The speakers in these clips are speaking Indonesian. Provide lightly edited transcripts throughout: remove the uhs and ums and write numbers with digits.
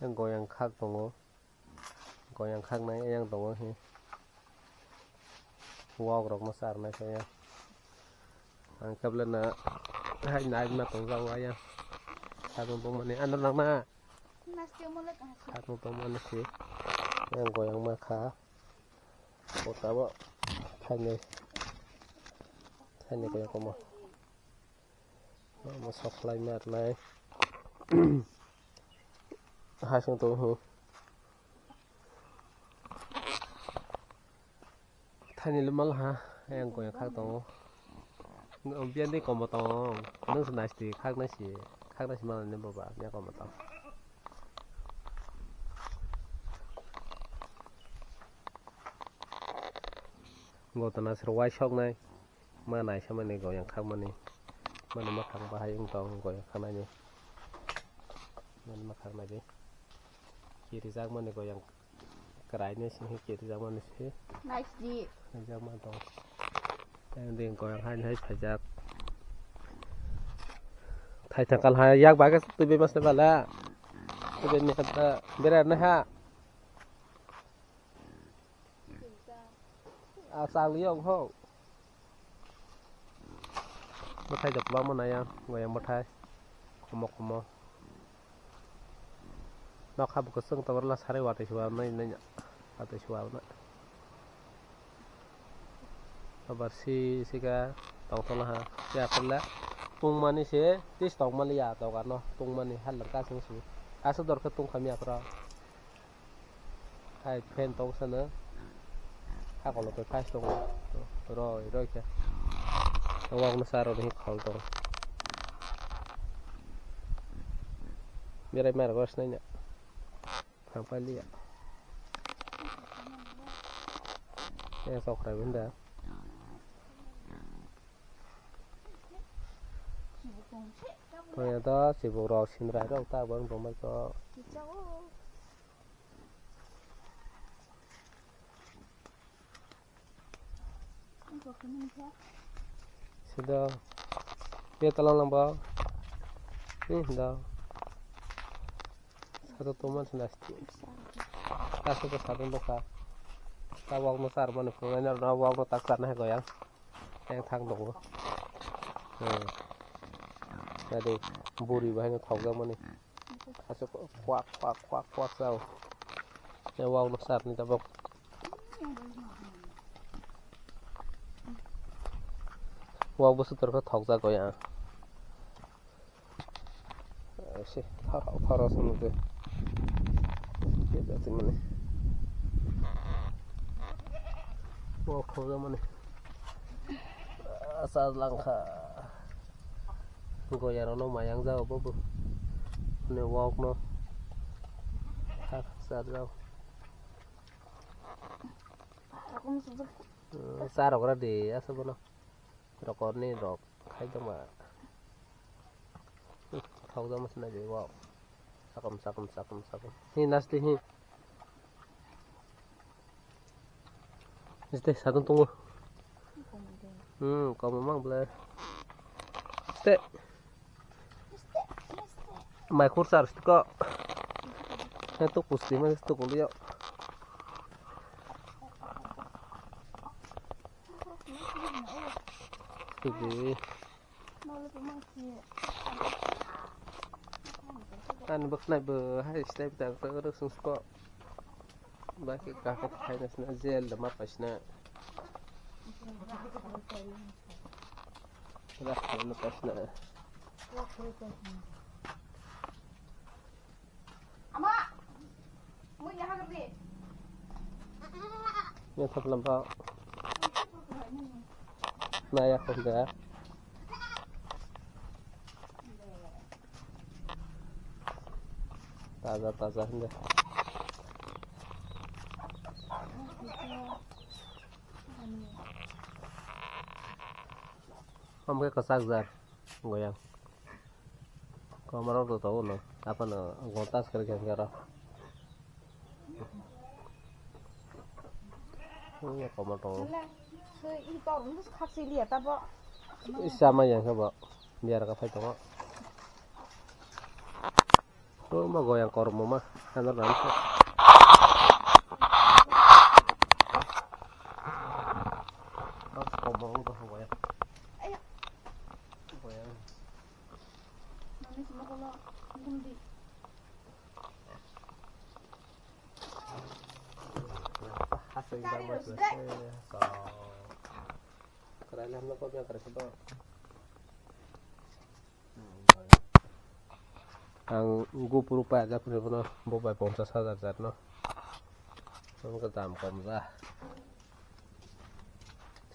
yang goyang khak tongo goyang khak nai yang tongo hi wow rok masar nai saya ang kablana hai nai na tong rau ya khak tong mani an nang na khak tong mani si yang goyang ma kha bota bo thai này goyang ko mo ma supply mat nai hai sang tong hu thani lemal ha yang ko yang khak tong bian ni ko mo tong nang sanai sti khak na si ma ne ba ba ya ko mo tong ngo tana sir wai shok nai ma nai sama ni go yang khak ma ni mana ma khak ba hai ung tong go yang khak nai ni mana ma khak nai ni kiri jak ma ni go yang kerai ni sing kiri jak ma ni si nice di jak ma tong yang ding go yang hai phai jak thai thakal hai yak ba ka tu be mas ba la tu be ni kata bera na ha à sang lý ông hô một thay đập bóng này em người em một thay không nó khá một sưng tao là sáré vào tới chùa này này nhá vào tới chùa này và si cái tàu tàu là ha ya phân lá tung mani sẽ tí tàu mani ya tàu cả nó tung mani hal là cá sung sung asal dorka tung kami apa hai pen tàu sana nữa kalau lebih pas dong, rồi kìa, awang nó sao rồi thì khẩu dong, biar em có này nhỉ, hàng phải liệt, em sọc rồi vấn đề, thôi đó chỉ bộ rau xin ra đâu ta vẫn còn mấy có. Sudah, dia tolong lambau, dah, satu teman sudah kasih ke satu muka, tawang besar mana pengennya tawang no taksan hay goyang, yang thang dong, jadi buri bahaya thau ga mana, kasih kuak sao, tawang besar ni tabok. Wow bớt tơ có thọc ra coi à, xí thao ra xong rồi, bây giờ thì mình, wow thọc ra mình, sao lăng khá, coi à nó mày ăn rau bố bố, này wow nó, thác sao rau, sao rồi ra để sao bố nó. Rokok ni rok khai dong ma thau dong mas na je wow sakum hi nasli hi este satu tunggu kau memang boleh este mai kursar kok itu kusti mas itu kuliah Jadi, kan bak naik berhari setiap tak terus suka bagi kakak hai nasna zel lemah pasna, dah lemah pasna. Ama, mau jahat kerja? Yang tak lembab. Naya không được taza hindi không cái kasak zar goyang ko maro to tahu no apa no gontas kerja kara ini komodo sama yang coba biar ka phải to Oh, mau goyang kormo mah, kan nanti. Harus ngomong tuh goyang. Ayo. Goyang. Mami semua kalau bundi. Hasil banget so. Keren lah lo kok yang keren itu. Ang gue perupa aja bener-bener bawa pomsa sadar no. Kamu ketam pomsa.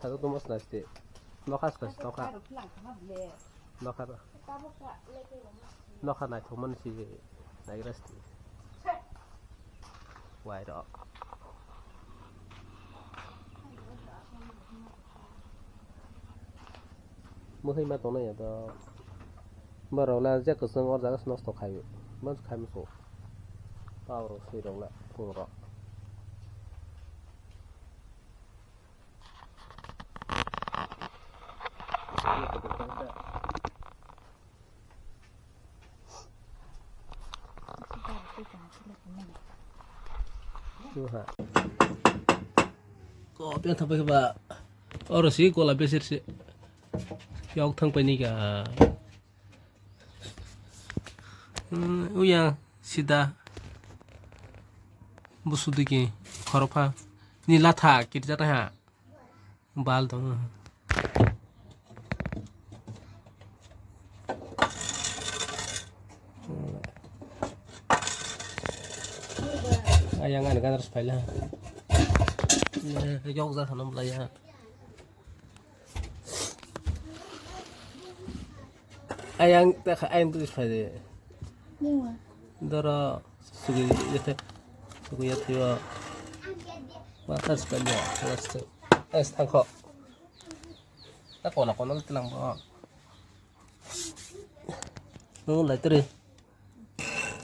Satu tuh mas nasi. Nokas nasi nokas. Nokas. Nokas naik cuman si naik resti. Why dog? Mungkin mah tuh ya tuh. Baru lah aja keseng orang jaga senang stok kayu, mas kayu so, tahu sih dong lah, kurang. Tuh, kok biar sampai ke pak, orang sih kalau besar sih, yang thang penikah. Uyang sida busudiki khoropa ni latha kirja ha bal dong ayang kan harus pala jauh za hanam laya ayang tak ayang tuh pala Dara sugi ya tiwa matas pala es tangko tak kona telang ba lai teri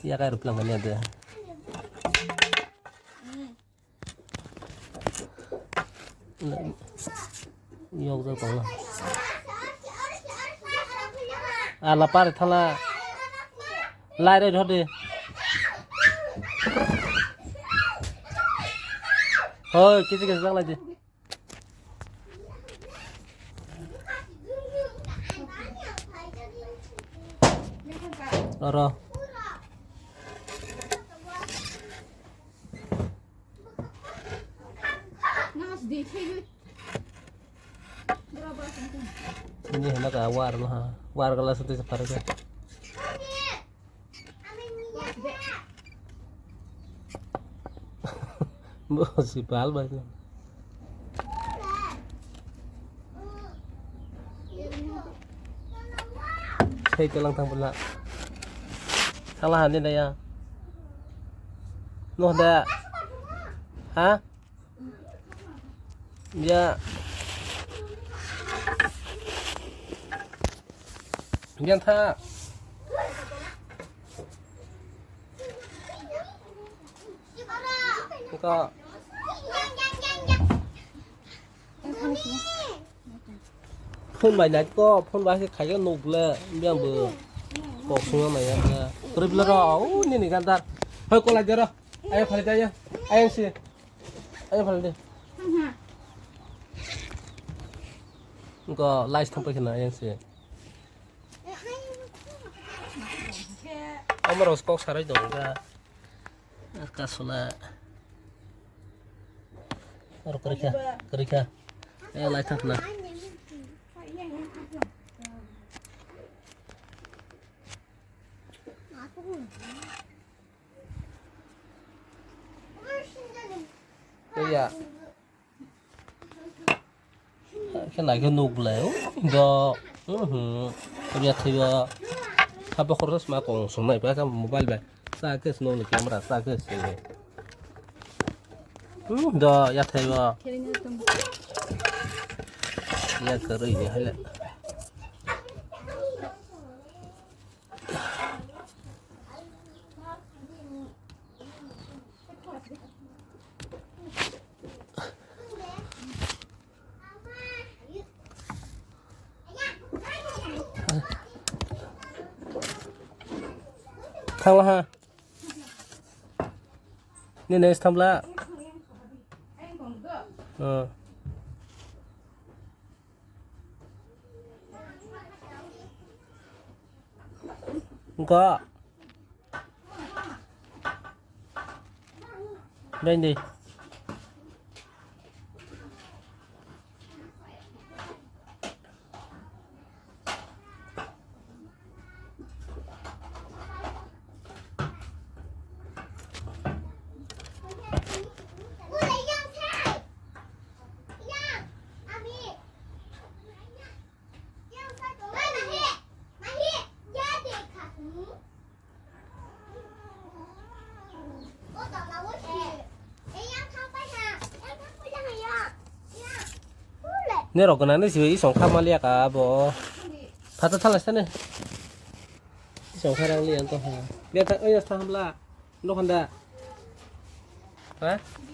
ya kayak rupiah kan ada yok za kona ala par thala lai re dhode Thôi, cái gì đang là gì? Rồi. Ini hendak ke war mah. War kelas itu separuh kan. Si bal banyak. Saya telang tang pula. Salah ini dah ya. Nuh dah. Hah? Ya. Yang tha. Kok phun bài này có phun bài cái khai cái nục là biang bờ bọc xuống này nha rồi bây giờ như này gan ta thôi cô lại giờ anh phải đi nhá anh xin anh phải đi có live thông tin này anh xin ông mà roscoe sarai dong ra kasola baru kerja ayo live thông na Iya. Cái này cái nục lẻo do bây giờ thì apa kursus mah kong sungai pa kan mobile ba sa ke snow ni camera sa ke se do ya thai ba ya kari ni hala Thằng là ha นี่เนสทำละ Anh còn được. เออมันก็ได้ดิ Ui, lấy dao sai. Dao, Ami. Dao sai của mình. Mà hiện, giá đi khả thú. Ô, tao là quất kìa. Ê, dao thao phải hả? Dao thao phải hả ya? Ya. Ui, lệ. เนี่ยเราก็นั้นได้สิอีสองข้ามมาเรียกอ่ะบอพัดตะทันละเส้นเนี่ยอีสองข้ามเรียนตัวหาเรียกเอ้ยทำละนกฮันดาฮะ Đi